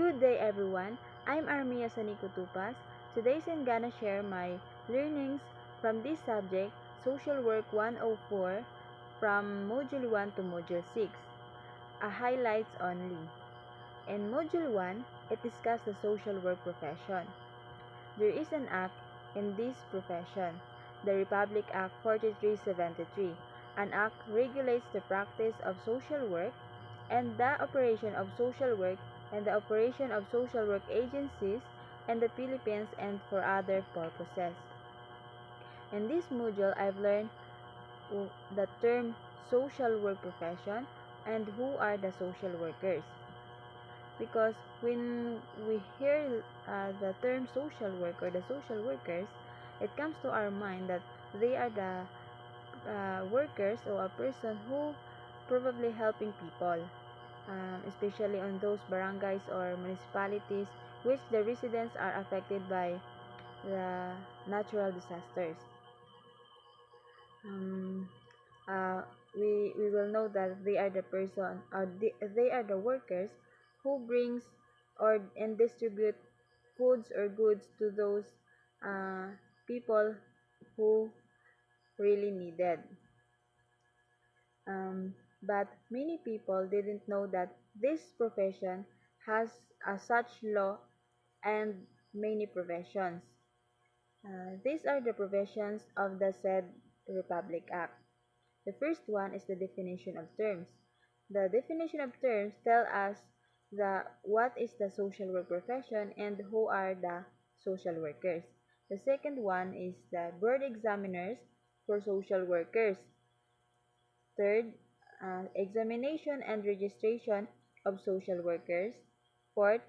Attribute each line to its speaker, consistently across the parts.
Speaker 1: Good day everyone, I'm Armia Sanikutupas. Today I'm gonna share my learnings from this subject, Social Work 104, from Module 1 to Module 6, a highlights only. In Module 1, it discusses the social work profession. There is an act in this profession, the Republic Act 4373. An act regulates the practice of social work and the operation of social work and the operation of social work agencies in the Philippines and for other purposes. In this module, I've learned the term social work profession and who are the social workers. Because when we hear the term social work or the social workers, it comes to our mind that they are the workers or a person who probably helping people, especially on those barangays or municipalities which the residents are affected by the natural disasters. Um, uh, we will know that they are the person or they are the workers who brings or and distribute foods or goods to those uh, people who really needed. But many people didn't know that this profession has such law and many professions. These are the professions of the said Republic Act. The first one is the definition of terms. The definition of terms tell us what is the social work profession and who are the social workers. The second one is the board examiners for social workers. Third, examination and registration of social workers. Fourth,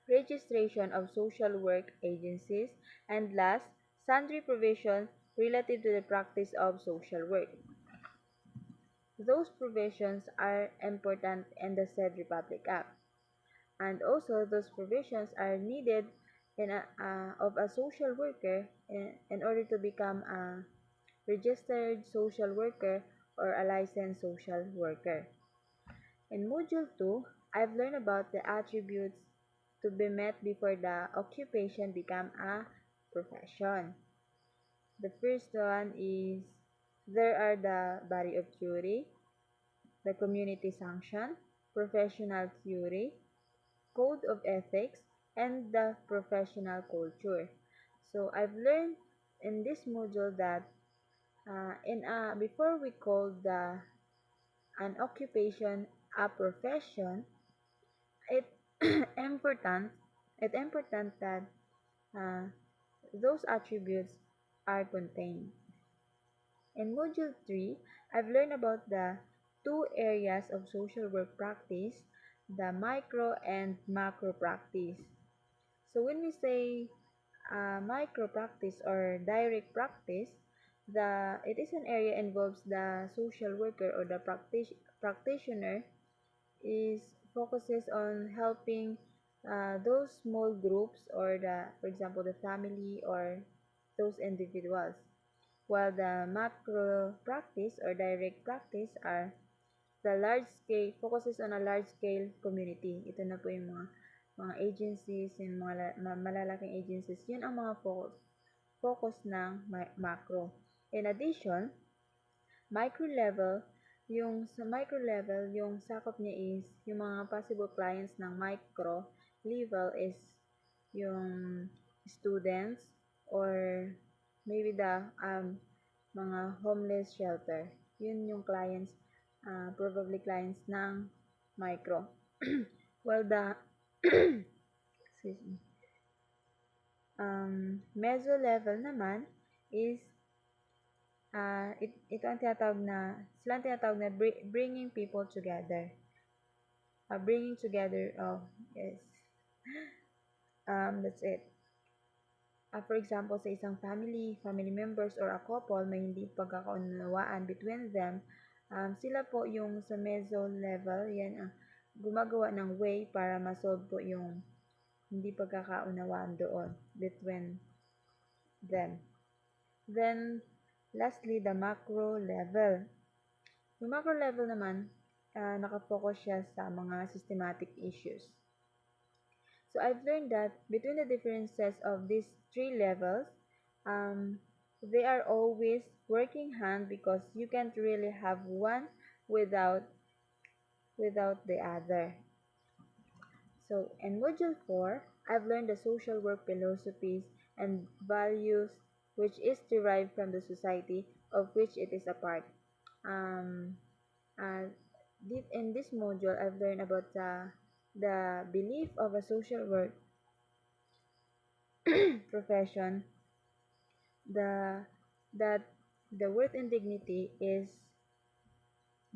Speaker 1: registration of social work agencies. And last, sundry provisions relative to the practice of social work. Those provisions are important in the said Republic Act. And also, those provisions are needed of a social worker in order to become a registered social worker or a licensed social worker. In Module 2, I've learned about the attributes to be met before the occupation become a profession. The first one is there are the body of theory, the community sanction, professional theory, code of ethics, and the professional culture. So I've learned in this module that before we call an occupation a profession, it important important that uh, those attributes are contained. In Module 3, I've learned about the two areas of social work practice, the micro and macro practice. So when we say micro practice or direct practice, it is an area involves the social worker or the practitioner is focuses on helping those small groups or for example, the family or those individuals. While the macro practice or direct practice are the large scale, focuses on a large scale community. Ito na po yung mga agencies, yung malalaking agencies. Yun ang mga focus ng macro. In addition, micro level, sa micro level, yung sakop niya is, yung mga possible clients ng micro level is yung students or maybe the mga homeless shelter. Yun yung clients, probably clients ng micro. Well, the excuse me, meso level naman is ito ang tinatawag na bringing people together. Bringing together of, yes. That's it. For example, sa isang family members or a couple, may hindi pagkakaunawaan between them, sila po yung sa meso level, yan ang gumagawa ng way para ma-solve po yung hindi pagkakaunawaan doon between them. Then, lastly, the macro level. Yung macro level naman, nakafocus siya sa mga systematic issues. So I've learned that between the differences of these three levels, um, they are always working hand because you can't really have one without the other. So in Module 4, I've learned the social work philosophies and values which is derived from the society of which it is a part. Um, uh, in this module, I've learned about the belief of a social work profession, the that the worth and dignity is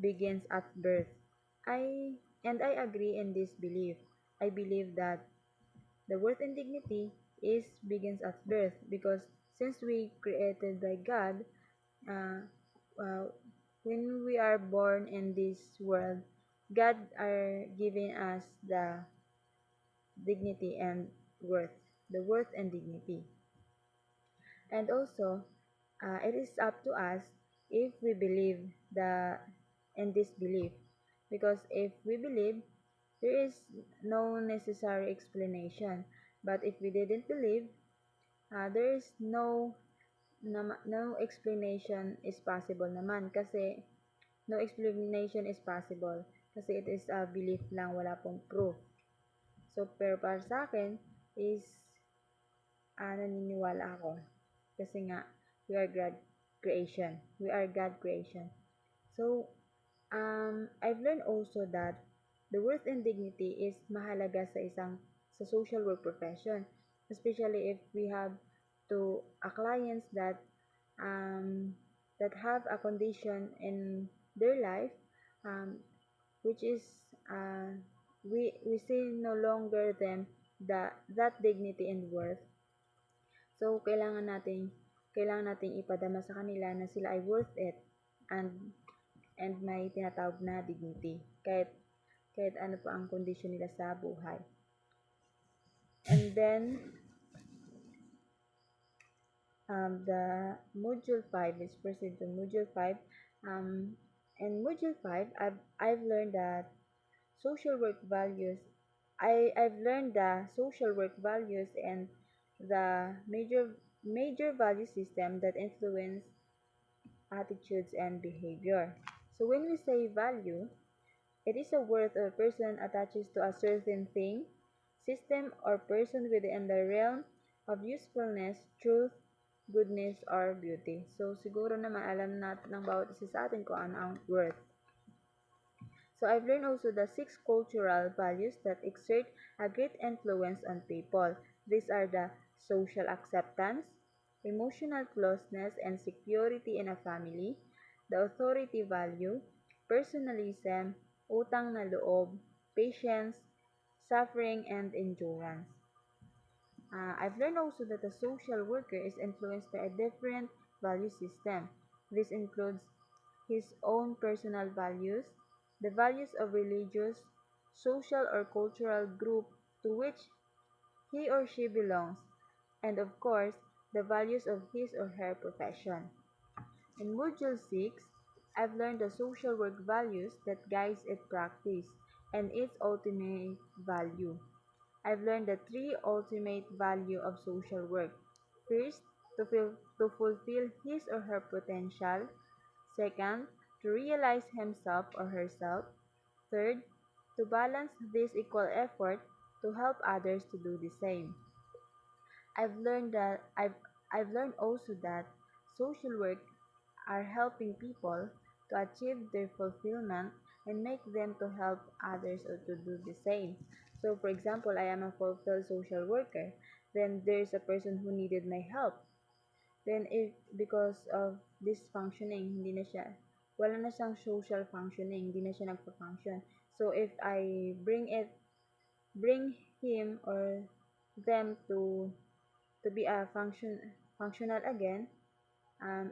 Speaker 1: begins at birth. I agree in this belief. I believe that the worth and dignity is begins at birth because since we created by God, uh, uh, when we are born in this world, God are giving us the dignity and worth, the worth and dignity. And also, it is up to us if we believe the in this belief, because if we believe, there is no necessary explanation. But if we didn't believe, there is no explanation is possible naman kasi no explanation is possible kasi it is a belief lang, wala pong proof. So, pero para sa akin is naniniwala ako. Kasi nga, we are God creation. We are God creation. So, I've learned also that the worth and dignity is mahalaga sa social work profession. Especially if we have to a clients that have a condition in their life, um, which is uh, we see no longer them that dignity and worth. So, kailangan nating ipadama sa kanila na sila ay worth it and may tinatawag na dignity kahit ano pa ang kondisyon nila sa buhay. And then, the Module 5, let's proceed to Module 5. In Module 5, I've learned that social work values. I've learned the social work values and the major value system that influence attitudes and behavior. So when we say value, it is a word a person attaches to a certain thing, system, or person within the realm of usefulness, truth, goodness, or beauty. So siguro naman alam natin ng bawat isa sa atin kung ano ang worth. So I've learned also the 6 cultural values that exert a great influence on people. These are the social acceptance, emotional closeness and security in a family, the authority value, personalism, utang na loob, patience, suffering, and endurance. I've learned also that a social worker is influenced by a different value system. This includes his own personal values, the values of religious, social, or cultural group to which he or she belongs, and of course, the values of his or her profession. In Module 6, I've learned the social work values that guides its practice and its ultimate value. I've learned the 3 ultimate value of social work. First, to fulfill his or her potential. Second, to realize himself or herself. Third, to balance this equal effort to help others to do the same. I've learned that I've learned also that social work are helping people to achieve their fulfillment and make them to help others or to do the same. So for example, I am a fulfilled social worker, then there's a person who needed my help. Then if because of this functioning, hindi na siya, wala na siyang social functioning, hindi na siya nagpa-function. So if I bring him or them to be a functional again,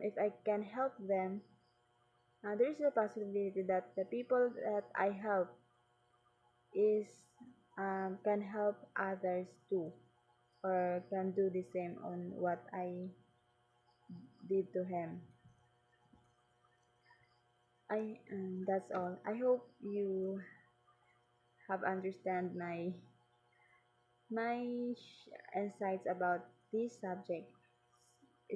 Speaker 1: if I can help them, there is a possibility that the people that I help is can help others too, or can do the same on what I did to him. That's all. I hope you have understand My insights about this subject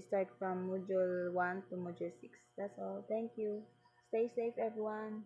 Speaker 1: start from module 1 to module 6. That's all. Thank you. Stay safe, everyone.